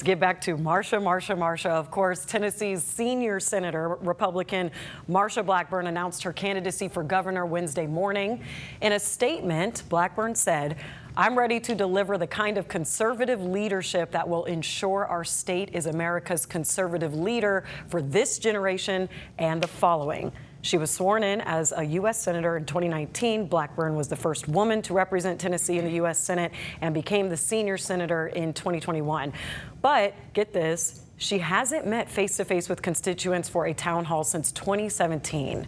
Let's get back to Marsha. Of course, Tennessee's senior senator, Republican Marsha Blackburn, announced her candidacy for governor Wednesday morning. In a statement, Blackburn said, "I'm ready to deliver the kind of conservative leadership that will ensure our state is America's conservative leader for this generation and the following." She was sworn in as a U.S. Senator in 2019. Blackburn was the first woman to represent Tennessee in the U.S. Senate and became the senior senator in 2021. But get this, she hasn't met face-to-face with constituents for a town hall since 2017.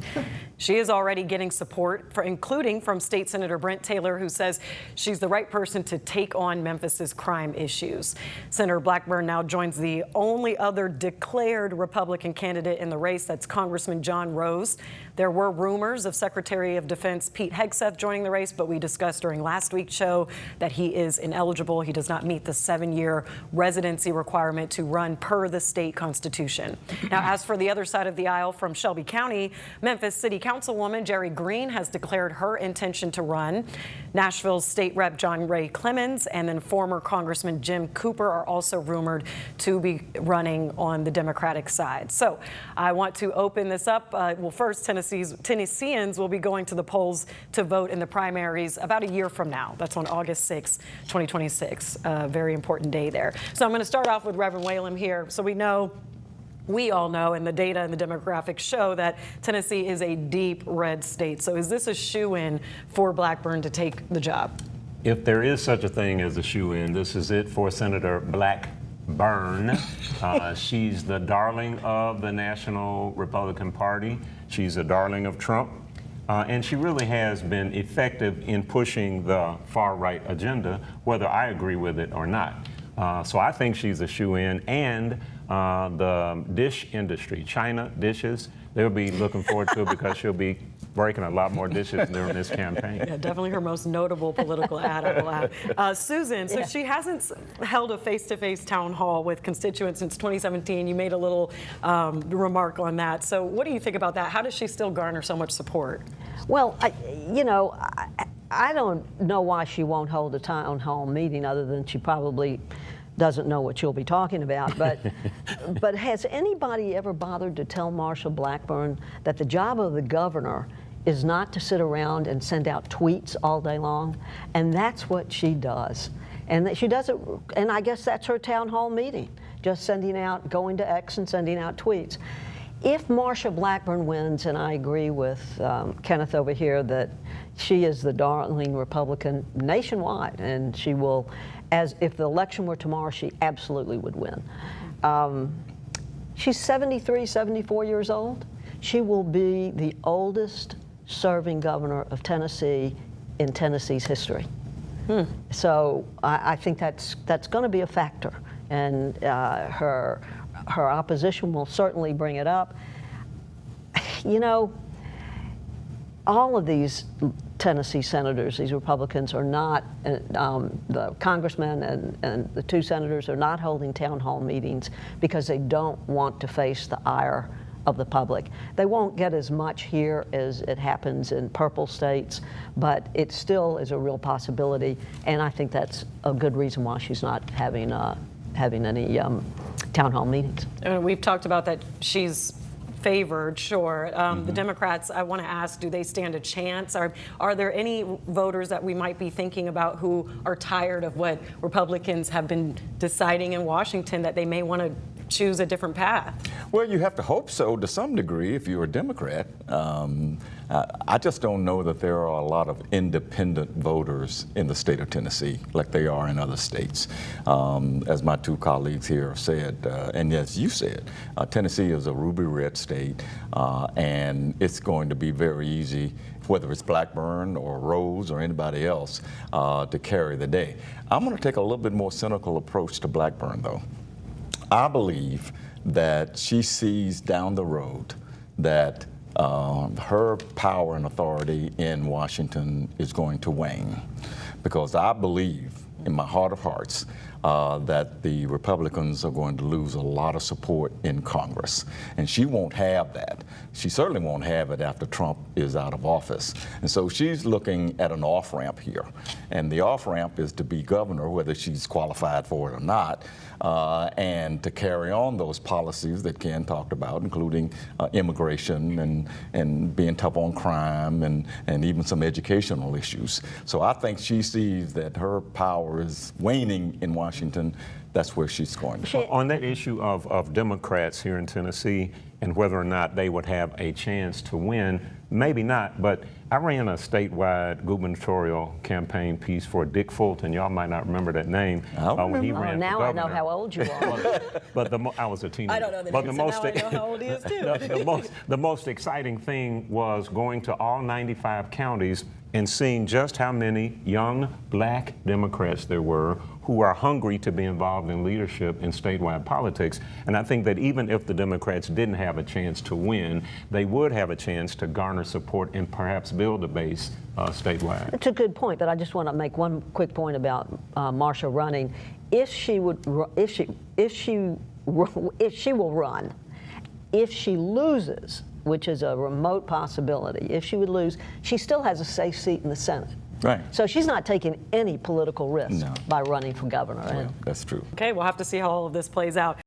She is already getting support, including from State Senator Brent Taylor, who says she's the right person to take on Memphis's crime issues. Senator Blackburn now joins the only other declared Republican candidate in the race. That's Congressman John Rose. There were rumors of Secretary of Defense Pete Hegseth joining the race, but we discussed during last week's show that he is ineligible. He does not meet the 7-year residency requirement to run per the state constitution. Now, as for the other side of the aisle from Shelby County, Memphis City Councilwoman Jerry Green has declared her intention to run. Nashville's State Rep John Ray Clemens and then former Congressman Jim Cooper are also rumored to be running on the Democratic side. So I want to open this up. Well, first, Tennesseans will be going to the polls to vote in the primaries about a year from now. That's on August 6, 2026. A very important day there. So I'm going to start off with Reverend Whalem here. So we all know, and the data and the demographics show that Tennessee is a deep red state. So is this a shoo-in for Blackburn to take the job? If there is such a thing as a shoo-in, this is it for Senator Blackburn. She's the darling of the National Republican Party. She's a darling of Trump. And she really has been effective in pushing the far-right agenda, whether I agree with it or not. So I think she's a shoo-in, and the dish industry, China dishes, they'll be looking forward to it because she'll be breaking a lot more dishes during this campaign. Yeah, definitely her most notable political ad, I will add. Susan, so she hasn't held a face-to-face town hall with constituents since 2017. You made a little remark on that. So what do you think about that? How does she still garner so much support? Well, I don't know why she won't hold a town hall meeting other than she probably doesn't know what you'll be talking about. But has anybody ever bothered to tell Marsha Blackburn that the job of the governor is not to sit around and send out tweets all day long? And that's what she does. And that she does it, and I guess that's her town hall meeting, just going to X and sending out tweets. If Marsha Blackburn wins, and I agree with Kenneth over here that she is the darling Republican nationwide, and she will, if the election were tomorrow, she absolutely would win. She's 73, 74 years old. She will be the oldest serving governor of Tennessee in Tennessee's history. So I think that's going to be a factor, and her opposition will certainly bring it up. You know, all of these Tennessee senators, these Republicans, are not, the congressmen and the 2 senators are not holding town hall meetings because they don't want to face the ire of the public. They won't get as much here as it happens in purple states, but it still is a real possibility, and I think that's a good reason why she's not having any town hall meetings. And we've talked about that she's favored, sure. The Democrats, I want to ask, do they stand a chance? Are there any voters that we might be thinking about who are tired of what Republicans have been deciding in Washington, that they may want to choose a different path? Well, you have to hope so to some degree if you're a Democrat. I just don't know that there are a lot of independent voters in the state of Tennessee like they are in other states. As my 2 colleagues here said, and as you said, Tennessee is a ruby red state, and it's going to be very easy, whether it's Blackburn or Rose or anybody else, to carry the day. I'm going to take a little bit more cynical approach to Blackburn, though. I believe that she sees down the road that her power and authority in Washington is going to wane, because I believe in my heart of hearts that the Republicans are going to lose a lot of support in Congress. And she won't have that. She certainly won't have it after Trump is out of office. And so she's looking at an off-ramp here. And the off-ramp is to be governor, whether she's qualified for it or not, and to carry on those policies that Ken talked about, including immigration and being tough on crime and even some educational issues. So I think she sees that her power is waning in Washington. That's where she's going. On that issue of Democrats here in Tennessee and whether or not they would have a chance to win, maybe not, but I ran a statewide gubernatorial campaign piece for Dick Fulton. Y'all might not remember that name. When he ran now for I governor. know how old you are. But I was a teenager. I don't know the but name, so now I know how old he is too. the most exciting thing was going to all 95 counties and seeing just how many young black Democrats there were who are hungry to be involved in leadership in statewide politics. And I think that even if the Democrats didn't have a chance to win, they would have a chance to garner support and perhaps build a base statewide. It's a good point, but I just want to make one quick point about Marsha running. If she will run, if she loses, which is a remote possibility, if she would lose, she still has a safe seat in the Senate. Right. So she's not taking any political risk No. by running for governor. Well, that's true. Okay, we'll have to see how all of this plays out.